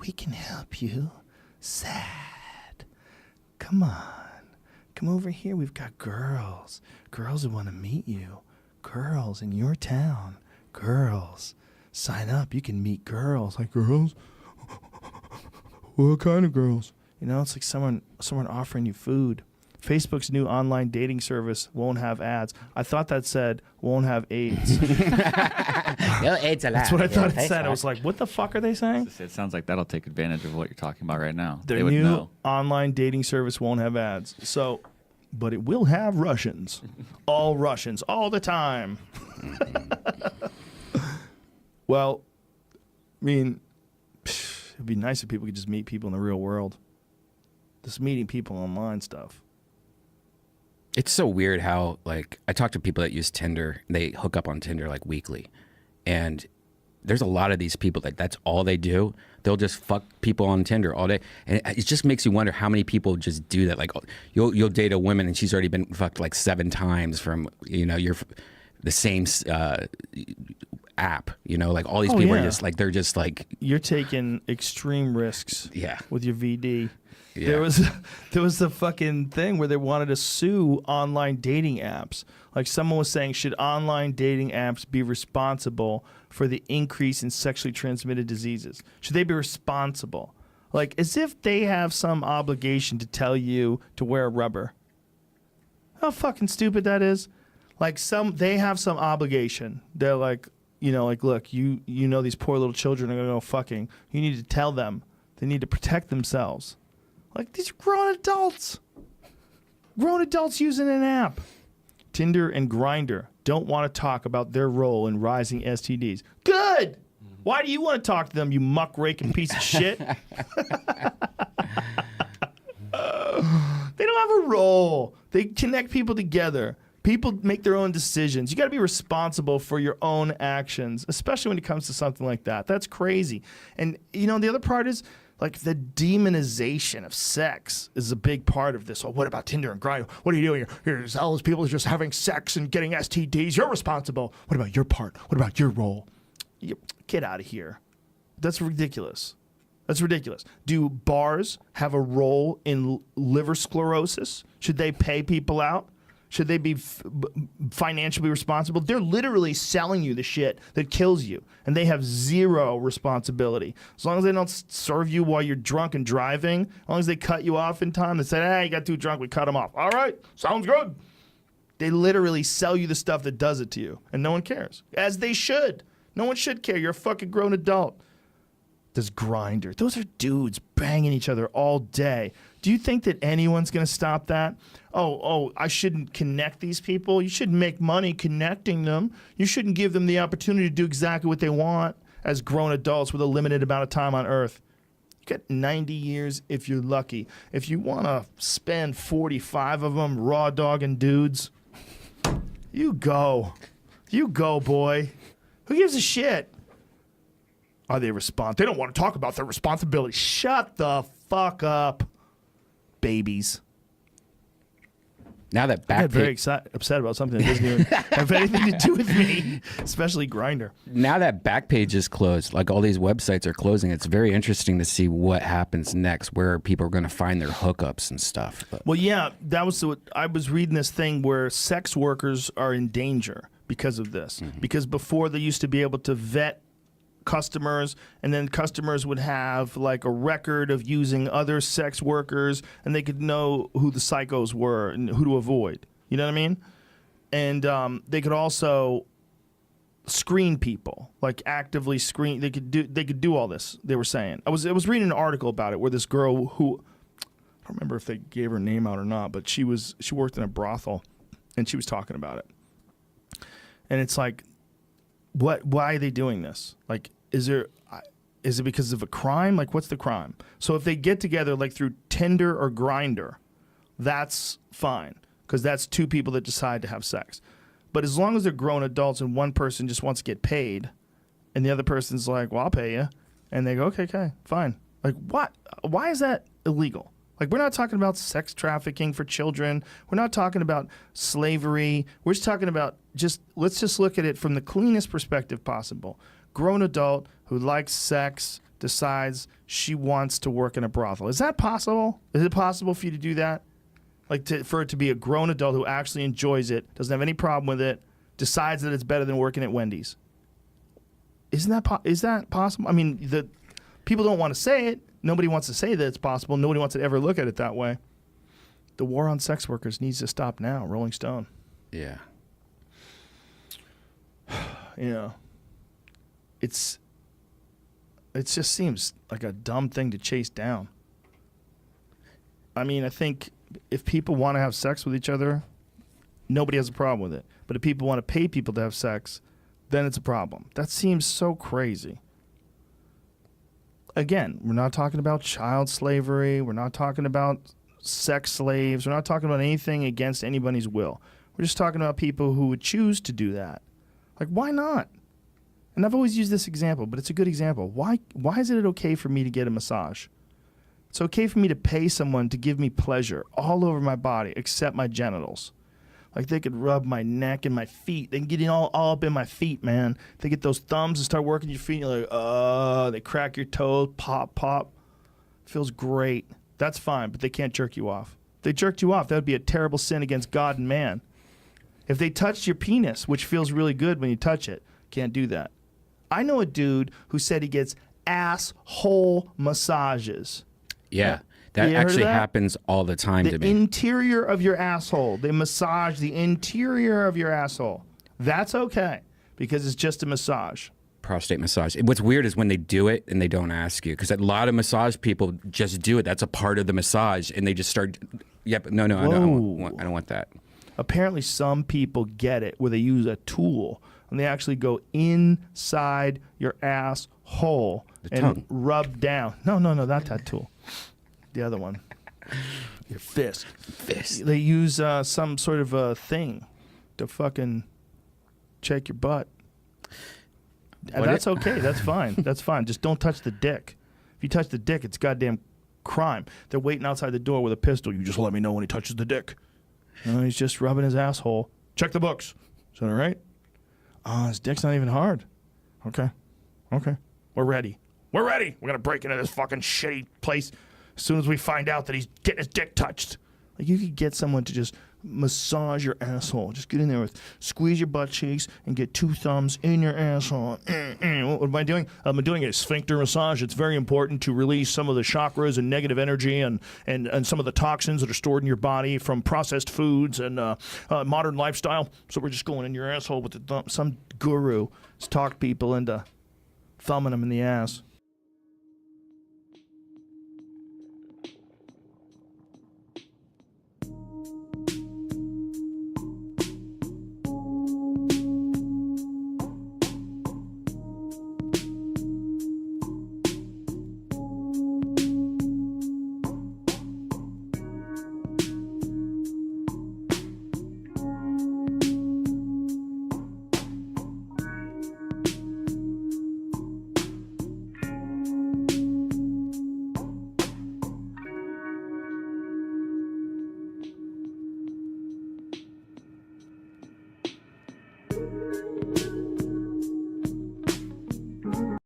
We can help you. Sad. Come on. Come over here. We've got girls. Girls who want to meet you. Girls in your town. Girls. Sign up. You can meet girls. Like, girls? What kind of girls? You know, it's like someone offering you food. Facebook's new online dating service won't have ads. I thought that said won't have AIDS. No AIDS allowed. That's what I thought it said. I was like, what the fuck are they saying? It sounds like that'll take advantage of what you're talking about right now. Their They would new know. online dating service won't have ads. So, but it will have Russians. All Russians, all the time. Well, I mean, it'd be nice if people could just meet people in the real world. Just meeting people online stuff. It's so weird how, like, I talk to people that use Tinder. They hook up on Tinder like weekly, and there's a lot of these people that that's all they do. They'll just fuck people on Tinder all day, and it just makes you wonder how many people just do that. Like, you'll date a woman and she's already been fucked like 7 times from the same app. You know, like all these people are just like they're just like you're taking extreme risks. Yeah. With your VD. Yeah. There was the fucking thing where they wanted to sue online dating apps. Like someone was saying, should online dating apps be responsible for the increase in sexually transmitted diseases? Should they be responsible? Like as if they have some obligation to tell you to wear a rubber. How fucking stupid that is. Like they have some obligation. They're like, like, look, you know these poor little children are gonna go fucking. You need to tell them. They need to protect themselves. Like, these are grown adults. Grown adults using an app. Tinder and grindr don't want to talk about their role in rising STDs. Good! Why do you want to talk to them, you muckraking piece of shit? They don't have a role. They connect people together. People make their own decisions. You got to be responsible for your own actions, especially when it comes to something like that. That's crazy. And, the other part is, like, the demonization of sex is a big part of this. Oh, what about Tinder and Grindr? What are you doing here? All those people are just having sex and getting STDs. You're responsible. What about your part? What about your role? Get out of here. That's ridiculous. That's ridiculous. Do bars have a role in liver sclerosis? Should they pay people out? Should they be financially responsible? They're literally selling you the shit that kills you, and they have zero responsibility. As long as they don't serve you while you're drunk and driving, as long as they cut you off in time, they say, hey, you got too drunk, we cut them off. All right, sounds good. They literally sell you the stuff that does it to you, and no one cares. As they should. No one should care. You're a fucking grown adult. This Grindr. Those are dudes banging each other all day. Do you think that anyone's going to stop that? Oh, I shouldn't connect these people. You shouldn't make money connecting them. You shouldn't give them the opportunity to do exactly what they want as grown adults with a limited amount of time on Earth. You got 90 years if you're lucky. If you want to spend 45 of them raw dogging dudes, you go. You go, boy. Who gives a shit? Are they They don't want to talk about their responsibility. Shut the fuck up, babies. Now that I get very upset about something that doesn't even have anything to do with me, especially Grindr. Now that Backpage is closed, like all these websites are closing, it's very interesting to see what happens next, where people are going to find their hookups and stuff. But. Well, yeah, I was reading this thing where sex workers are in danger because of this. Mm-hmm. Because before they used to be able to vet customers, and then customers would have like a record of using other sex workers, and they could know who the psychos were and who to avoid. You know what I mean? And they could also screen people, like actively screen. They could do all this. They were saying. I was reading an article about it where this girl who I don't remember if they gave her name out or not, but she worked in a brothel, and she was talking about it. And it's like, why are they doing this? Like, is it because of a crime? Like, what's the crime? So if they get together like through Tinder or Grindr, that's fine, because that's two people that decide to have sex. But as long as they're grown adults and one person just wants to get paid, and the other person's like, well, I'll pay you, and they go, okay, fine. Like, what? Why is that illegal? Like, we're not talking about sex trafficking for children. We're not talking about slavery. We're just talking about let's just look at it from the cleanest perspective possible. Grown adult who likes sex, decides she wants to work in a brothel. Is that possible? Is it possible for you to do that? Like for it to be a grown adult who actually enjoys it, doesn't have any problem with it, decides that it's better than working at Wendy's. Is that possible? I mean, the people don't want to say it. Nobody wants to say that it's possible. Nobody wants to ever look at it that way. The war on sex workers needs to stop now. Rolling Stone. Yeah. You know, it just seems like a dumb thing to chase down. I mean, I think if people want to have sex with each other, nobody has a problem with it. But if people want to pay people to have sex, then it's a problem. That seems so crazy. Again, we're not talking about child slavery. We're not talking about sex slaves. We're not talking about anything against anybody's will. We're just talking about people who would choose to do that. Like, why not? And I've always used this example, but it's a good example. Why is it okay for me to get a massage? It's okay for me to pay someone to give me pleasure all over my body except my genitals. Like, they could rub my neck and my feet. They can get all up in my feet, man. They get those thumbs and start working your feet. And you're like, oh, they crack your toes, pop, pop. Feels great. That's fine, but they can't jerk you off. If they jerked you off, that would be a terrible sin against God and man. If they touched your penis, which feels really good when you touch it, can't do that. I know a dude who said he gets asshole massages. Yeah. That actually happens all the time to me. The interior of your asshole. They massage the interior of your asshole. That's okay because it's just a massage. Prostate massage. What's weird is when they do it and they don't ask you, because a lot of massage people just do it. That's a part of the massage, and they just start. Yep. No. I don't want that. Apparently, some people get it where they use a tool and they actually go inside your asshole and tongue. rub down. No, not that tool. The other one. Your fist. They use some sort of a thing to fucking check your butt. That's okay. That's fine. That's fine. Just don't touch the dick. If you touch the dick, it's goddamn crime. They're waiting outside the door with a pistol. You just let me know when he touches the dick. No, he's just rubbing his asshole. Check the books. Is that all right? Oh, his dick's not even hard. Okay. We're ready. We're going to break into this fucking shitty place as soon as we find out that he's getting his dick touched. Like, you could get someone to just massage your asshole. Just get in there squeeze your butt cheeks and get 2 thumbs in your asshole. What am I doing? I'm doing a sphincter massage. It's very important to release some of the chakras and negative energy and some of the toxins that are stored in your body from processed foods and modern lifestyle. So we're just going in your asshole with the thumb. Some guru has talked people into thumbing them in the ass.